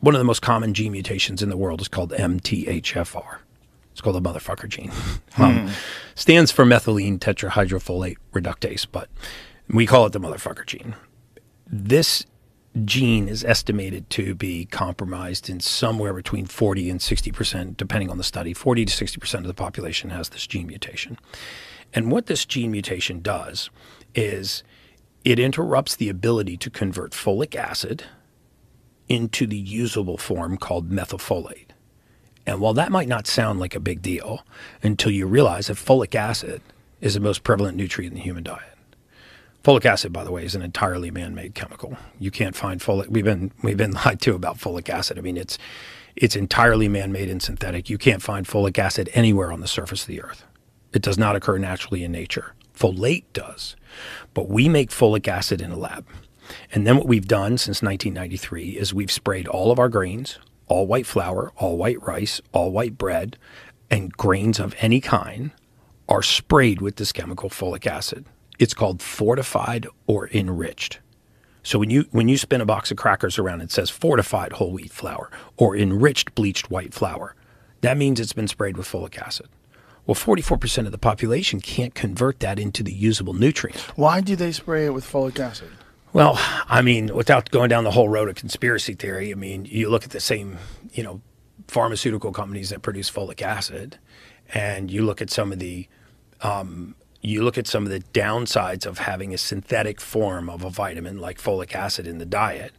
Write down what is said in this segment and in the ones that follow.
one of the most common gene mutations in the world is called MTHFR. It's called the motherfucker gene. Stands for methylene tetrahydrofolate reductase, but we call it the motherfucker gene. This gene is estimated to be compromised in somewhere between 40 and 60%, depending on the study. 40 to 60% of the population has this gene mutation. And what this gene mutation does is it interrupts the ability to convert folic acid into the usable form called methylfolate. And while that might not sound like a big deal until you realize that folic acid is the most prevalent nutrient in the human diet. Folic acid, by the way, is an entirely man-made chemical. You can't find folic. We've been lied to about folic acid. I mean, it's entirely man-made and synthetic. You can't find folic acid anywhere on the surface of the earth. It does not occur naturally in nature. Folate does, but we make folic acid in a lab. And then what we've done since 1993 is we've sprayed all of our grains, all white flour, all white rice, all white bread, and grains of any kind are sprayed with this chemical folic acid. It's called fortified or enriched. So when you spin a box of crackers around, it says fortified whole wheat flour or enriched bleached white flour. That means it's been sprayed with folic acid. Well, 44% of the population can't convert that into the usable nutrient. Why do they spray it with folic acid? Well, I mean, without going down the whole road of conspiracy theory, I mean, you look at the same, pharmaceutical companies that produce folic acid, and you look at some of the downsides of having a synthetic form of a vitamin like folic acid in the diet,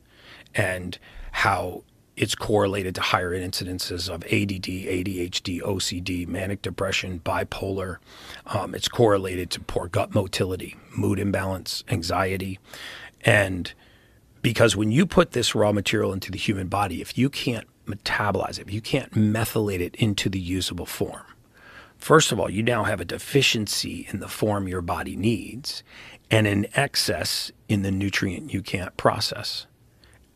and how it's correlated to higher incidences of ADD, ADHD, OCD, manic depression, bipolar. It's correlated to poor gut motility, mood imbalance, anxiety. And because when you put this raw material into the human body, if you can't metabolize it, if you can't methylate it into the usable form, first of all, you now have a deficiency in the form your body needs and an excess in the nutrient you can't process.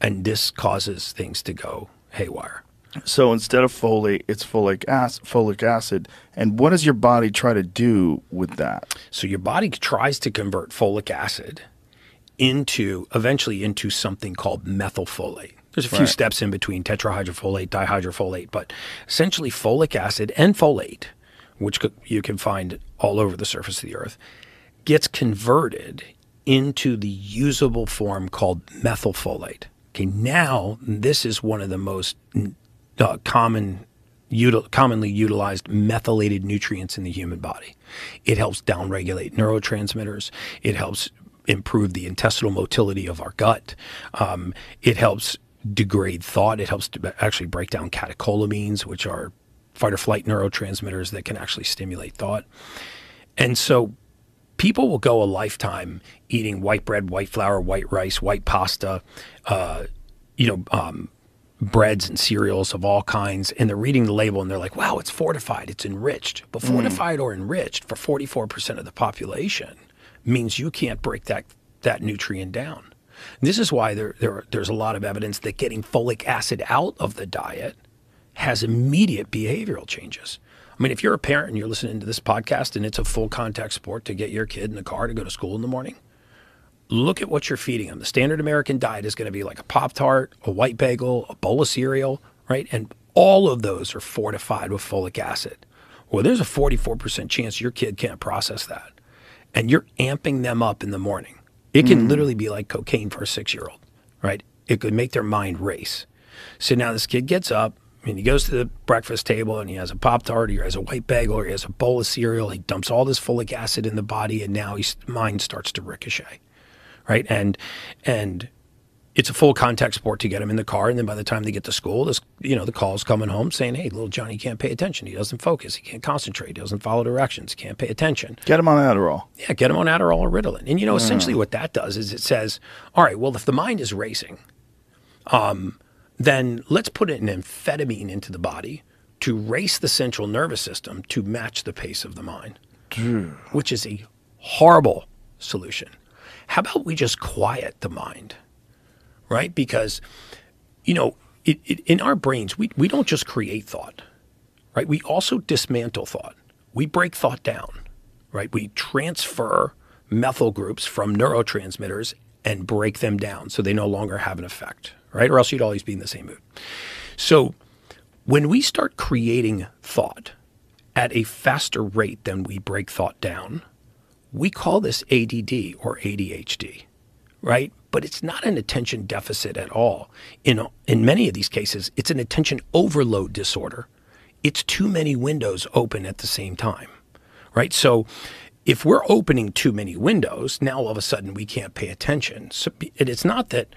And this causes things to go haywire. So instead of folate, it's folic acid. And what does your body try to do with that? So your body tries to convert folic acid eventually into something called methylfolate. There's a few steps in between tetrahydrofolate, dihydrofolate, but essentially folic acid and folate, which you can find all over the surface of the earth, gets converted into the usable form called methylfolate. Okay, now this is one of the most commonly utilized methylated nutrients in the human body. It helps downregulate neurotransmitters. It helps improve the intestinal motility of our gut. It helps degrade thought. It helps to actually break down catecholamines, which are fight or flight neurotransmitters that can actually stimulate thought. And so people will go a lifetime eating white bread, white flour, white rice, white pasta, breads and cereals of all kinds, and they're reading the label and they're like, wow, it's fortified, it's enriched. But fortified or enriched for 44% of the population means you can't break that nutrient down. This is why there's a lot of evidence that getting folic acid out of the diet has immediate behavioral changes. I mean, if you're a parent and you're listening to this podcast and it's a full contact sport to get your kid in the car to go to school in the morning, look at what you're feeding them. The standard American diet is going to be like a Pop-Tart, a white bagel, a bowl of cereal, right? And all of those are fortified with folic acid. Well, there's a 44% chance your kid can't process that. And you're amping them up in the morning. It can literally be like cocaine for a 6-year-old, right? It could make their mind race. So now this kid gets up and he goes to the breakfast table and he has a Pop-Tart or he has a white bagel or he has a bowl of cereal. He dumps all this folic acid in the body and now his mind starts to ricochet, right? And it's a full contact sport to get him in the car. And then by the time they get to school, the call's coming home saying, hey, little Johnny can't pay attention. He doesn't focus. He can't concentrate. He doesn't follow directions. He can't pay attention. Get him on Adderall. Yeah, get him on Adderall or Ritalin. And, essentially what that does is it says, all right, well, if the mind is racing, then let's put an amphetamine into the body to race the central nervous system to match the pace of the mind, which is a horrible solution. How about we just quiet the mind? Right? Because, in our brains, we don't just create thought, right? We also dismantle thought. We break thought down, right? We transfer methyl groups from neurotransmitters and break them down so they no longer have an effect, right? Or else you'd always be in the same mood. So when we start creating thought at a faster rate than we break thought down, we call this ADD or ADHD, right? But it's not an attention deficit at all. In many of these cases, it's an attention overload disorder. It's too many windows open at the same time, right? So if we're opening too many windows, now all of a sudden we can't pay attention. So it's not that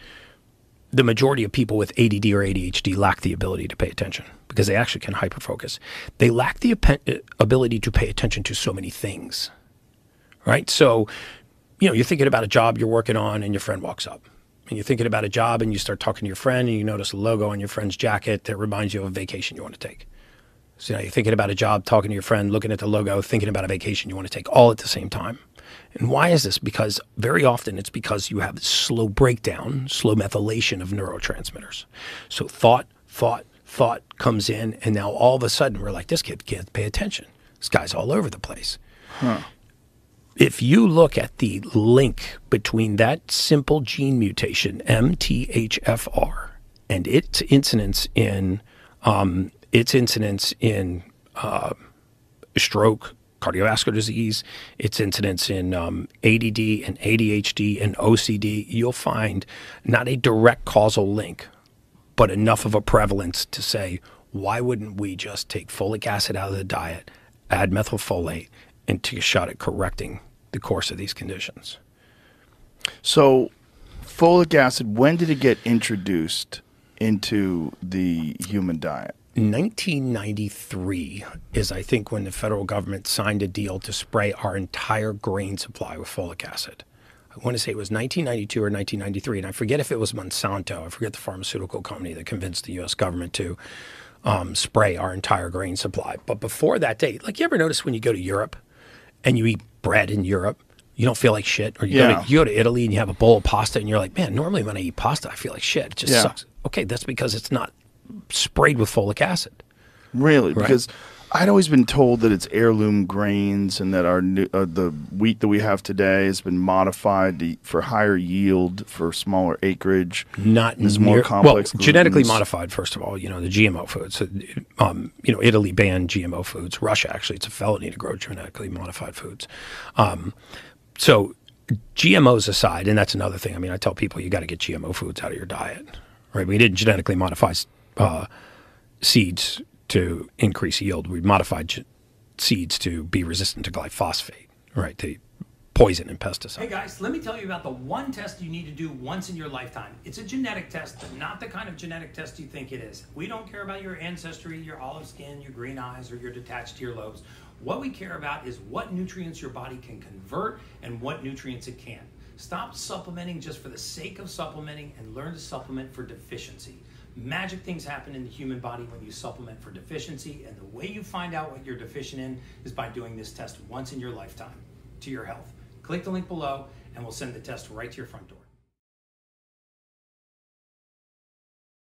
the majority of people with ADD or ADHD lack the ability to pay attention, because they actually can hyperfocus. They lack the ability to pay attention to so many things, right? So, you're thinking about a job you're working on and your friend walks up. And you're thinking about a job and you start talking to your friend and you notice a logo on your friend's jacket that reminds you of a vacation you want to take. So now you're thinking about a job, talking to your friend, looking at the logo, thinking about a vacation you want to take, all at the same time. And why is this? Because very often it's because you have slow breakdown, slow methylation of neurotransmitters. So thought comes in, and now all of a sudden we're like, this kid can't pay attention. This guy's all over the place. If you look at the link between that simple gene mutation, MTHFR, and its incidence in stroke, cardiovascular disease, its incidence in ADD and ADHD and OCD, you'll find not a direct causal link, but enough of a prevalence to say, why wouldn't we just take folic acid out of the diet, add methylfolate, and take a shot at correcting the course of these conditions? So folic acid, when did it get introduced into the human diet? 1993 is, I think, when the federal government signed a deal to spray our entire grain supply with folic acid. I want to say it was 1992 or 1993, and I forget if it was Monsanto. I forget the pharmaceutical company that convinced the U.S. government to spray our entire grain supply. But before that date, like, you ever notice when you go to Europe and you eat bread in Europe, you don't feel like shit? Or you go to Italy and you have a bowl of pasta and you're like, man, normally when I eat pasta, I feel like shit. It just sucks. Okay, that's because it's not sprayed with folic acid. Really? Right? Because I'd always been told that it's heirloom grains and that the wheat that we have today has been modified for higher yield, for smaller acreage. Not is more complex. Well, genetically modified, first of all, the GMO foods. Italy banned GMO foods. Russia, actually, it's a felony to grow genetically modified foods. So GMOs aside, and that's another thing. I mean, I tell people you got to get GMO foods out of your diet, right? We didn't genetically modify seeds to increase yield. We modified seeds to be resistant to glyphosate, right? The poison and pesticide. Hey guys, let me tell you about the one test you need to do once in your lifetime. It's a genetic test, but not the kind of genetic test you think it is. We don't care about your ancestry, your olive skin, your green eyes, or your detached earlobes. What we care about is what nutrients your body can convert and what nutrients it can't. Stop supplementing just for the sake of supplementing and learn to supplement for deficiency. Magic things happen in the human body when you supplement for deficiency, and the way you find out what you're deficient in is by doing this test once in your lifetime to your health. Click the link below and we'll send the test right to your front door.